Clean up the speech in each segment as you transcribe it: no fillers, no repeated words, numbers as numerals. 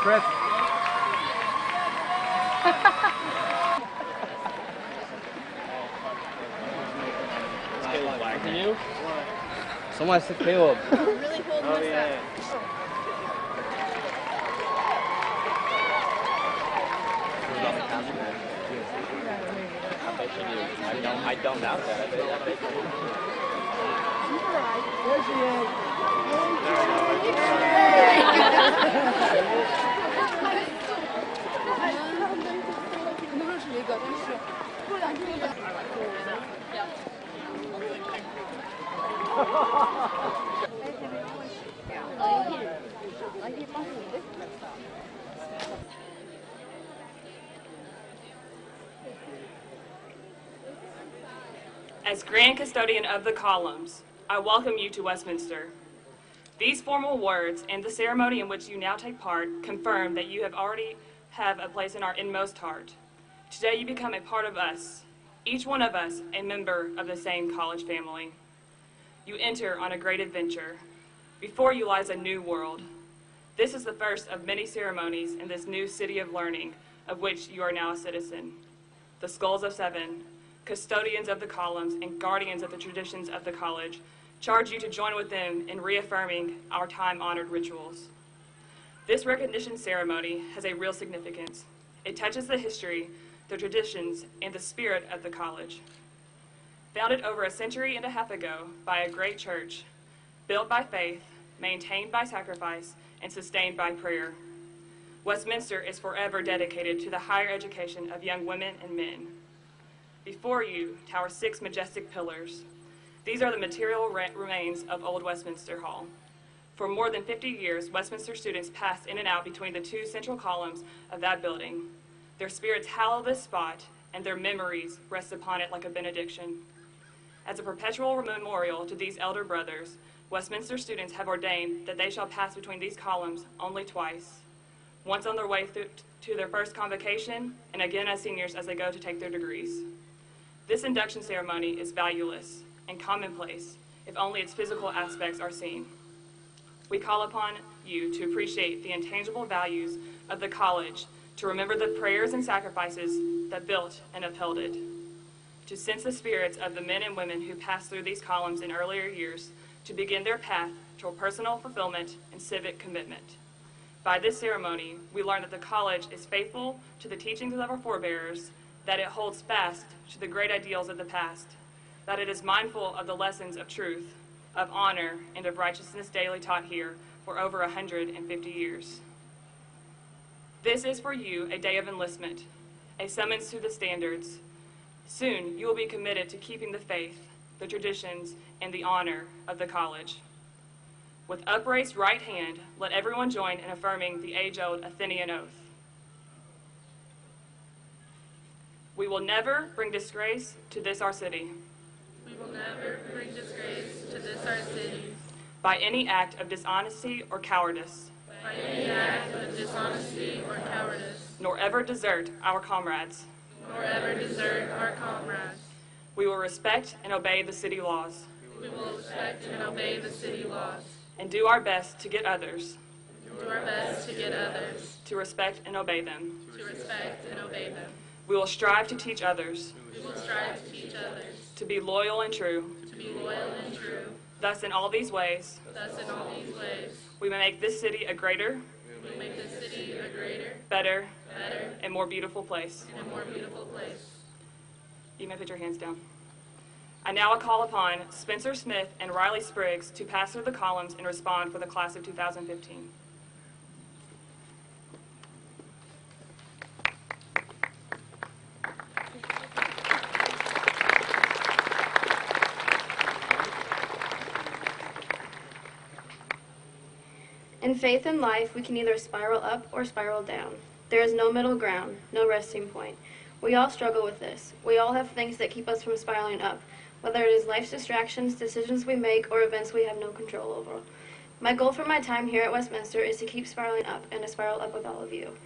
Chris. For you? Someone said Caleb. Really holding us up. I don't doubt that. I bet you do. There she is. As Grand Custodian of the Columns, I welcome you to Westminster. These formal words and the ceremony in which you now take part confirm that you have already have a place in our inmost heart. Today you become a part of us, each one of us a member of the same college family. You enter on a great adventure. Before you lies a new world. This is the first of many ceremonies in this new city of learning, of which you are now a citizen. The Skulls of Seven, custodians of the columns and guardians of the traditions of the college, charge you to join with them in reaffirming our time-honored rituals. This recognition ceremony has a real significance. It touches the history, the traditions, and the spirit of the college. Founded over a century and a half ago by a great church, built by faith, maintained by sacrifice, and sustained by prayer, Westminster is forever dedicated to the higher education of young women and men. Before you tower 6 majestic pillars. These are the material remains of Old Westminster Hall. For more than 50 years, Westminster students passed in and out between the 2 central columns of that building. Their spirits hallow this spot, and their memories rest upon it like a benediction. As a perpetual memorial to these elder brothers, Westminster students have ordained that they shall pass between these columns only twice, once on their way to their first convocation, and again as seniors as they go to take their degrees. This induction ceremony is valueless and commonplace if only its physical aspects are seen. We call upon you to appreciate the intangible values of the college, to remember the prayers and sacrifices that built and upheld it, to sense the spirits of the men and women who passed through these columns in earlier years to begin their path toward personal fulfillment and civic commitment. By this ceremony, we learn that the college is faithful to the teachings of our forebears, that it holds fast to the great ideals of the past, that it is mindful of the lessons of truth, of honor, and of righteousness daily taught here for over 150 years. This is for you a day of enlistment, a summons to the standards. Soon you will be committed to keeping the faith, the traditions, and the honor of the college. With upraised right hand, let everyone join in affirming the age-old Athenian oath. We will never bring disgrace to this our city. We will never bring disgrace to this our city. By any act of dishonesty or cowardice. By any act of dishonesty or cowardice. Nor ever desert our comrades. Nor ever desert our comrades. We will respect and obey the city laws. We will respect and obey the city laws. And do our best to get others. Do our best to get others. To respect and obey them. To respect and obey them. We will strive to teach others. We will strive to teach others. To be loyal and true. To be loyal and true. Thus in all these ways. Thus in all these ways. We may make this city a greater. We make this city a greater. Better. Better. And more beautiful place. And a more beautiful place. You may put your hands down. I now call upon Spencer Smith and Riley Spriggs to pass through the columns and respond for the class of 2015. In faith and life, we can either spiral up or spiral down. There is no middle ground, no resting point. We all struggle with this. We all have things that keep us from spiraling up, whether it is life's distractions, decisions we make, or events we have no control over. My goal for my time here at Westminster is to keep spiraling up and to spiral up with all of you.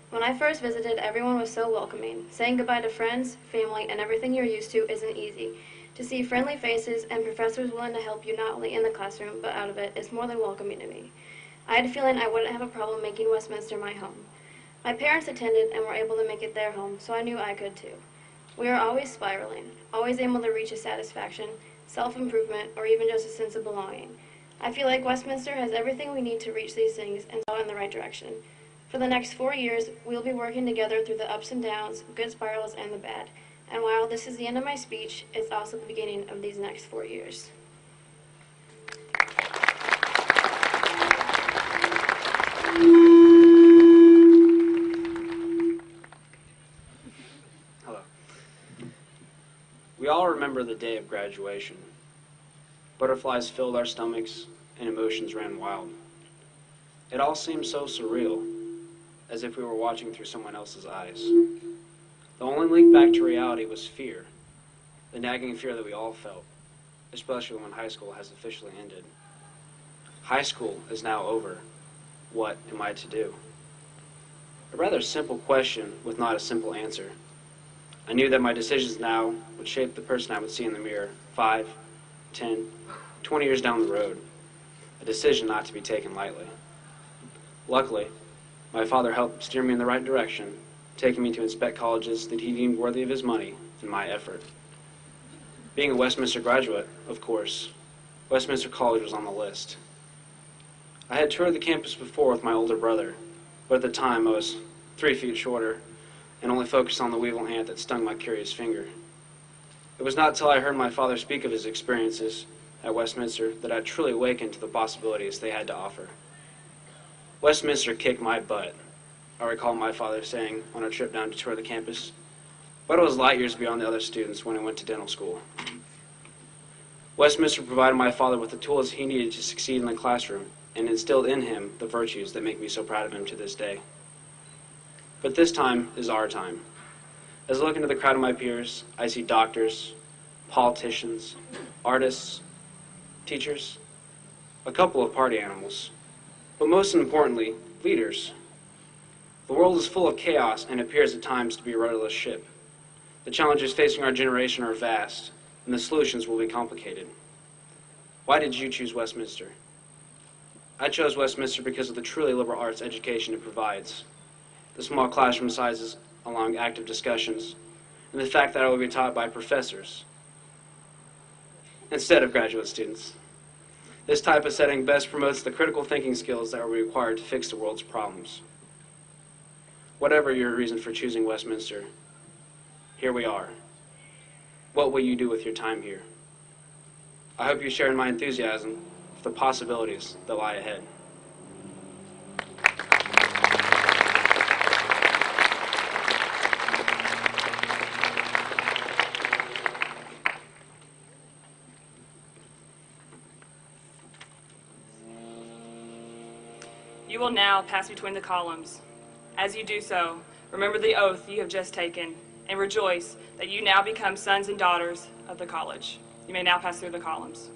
When I first visited, everyone was so welcoming. Saying goodbye to friends, family, and everything you're used to isn't easy. To see friendly faces and professors willing to help you not only in the classroom, but out of it is more than welcoming to me. I had a feeling I wouldn't have a problem making Westminster my home. My parents attended and were able to make it their home, so I knew I could too. We are always spiraling, always able to reach a satisfaction, self-improvement, or even just a sense of belonging. I feel like Westminster has everything we need to reach these things and go in the right direction. For the next 4 years, we'll be working together through the ups and downs, good spirals, and the bad. And while this is the end of my speech, it's also the beginning of these next 4 years. Hello. We all remember the day of graduation. Butterflies filled our stomachs and emotions ran wild. It all seemed so surreal, as if we were watching through someone else's eyes. The only link back to reality was fear, the nagging fear that we all felt, especially when high school has officially ended. High school is now over. What am I to do? A rather simple question with not a simple answer. I knew that my decisions now would shape the person I would see in the mirror 5, 10, 20 years down the road. A decision not to be taken lightly. Luckily, my father helped steer me in the right direction, taking me to inspect colleges that he deemed worthy of his money and my effort. Being a Westminster graduate, of course, Westminster College was on the list. I had toured the campus before with my older brother, but at the time I was 3 feet shorter and only focused on the weevil ant that stung my curious finger. It was not until I heard my father speak of his experiences at Westminster that I truly awakened to the possibilities they had to offer. Westminster kicked my butt, I recall my father saying on a trip down to tour the campus, but it was light years beyond the other students when he went to dental school. Westminster provided my father with the tools he needed to succeed in the classroom and instilled in him the virtues that make me so proud of him to this day. But this time is our time. As I look into the crowd of my peers, I see doctors, politicians, artists, teachers, a couple of party animals, but most importantly, leaders. The world is full of chaos and appears at times to be a rudderless ship. The challenges facing our generation are vast, and the solutions will be complicated. Why did you choose Westminster? I chose Westminster because of the truly liberal arts education it provides, the small classroom sizes allowing active discussions, and the fact that I will be taught by professors instead of graduate students. This type of setting best promotes the critical thinking skills that are required to fix the world's problems. Whatever your reason for choosing Westminster, here we are. What will you do with your time here? I hope you share in my enthusiasm for the possibilities that lie ahead. You will now pass between the columns. As you do so, remember the oath you have just taken, and rejoice that you now become sons and daughters of the college. You may now pass through the columns.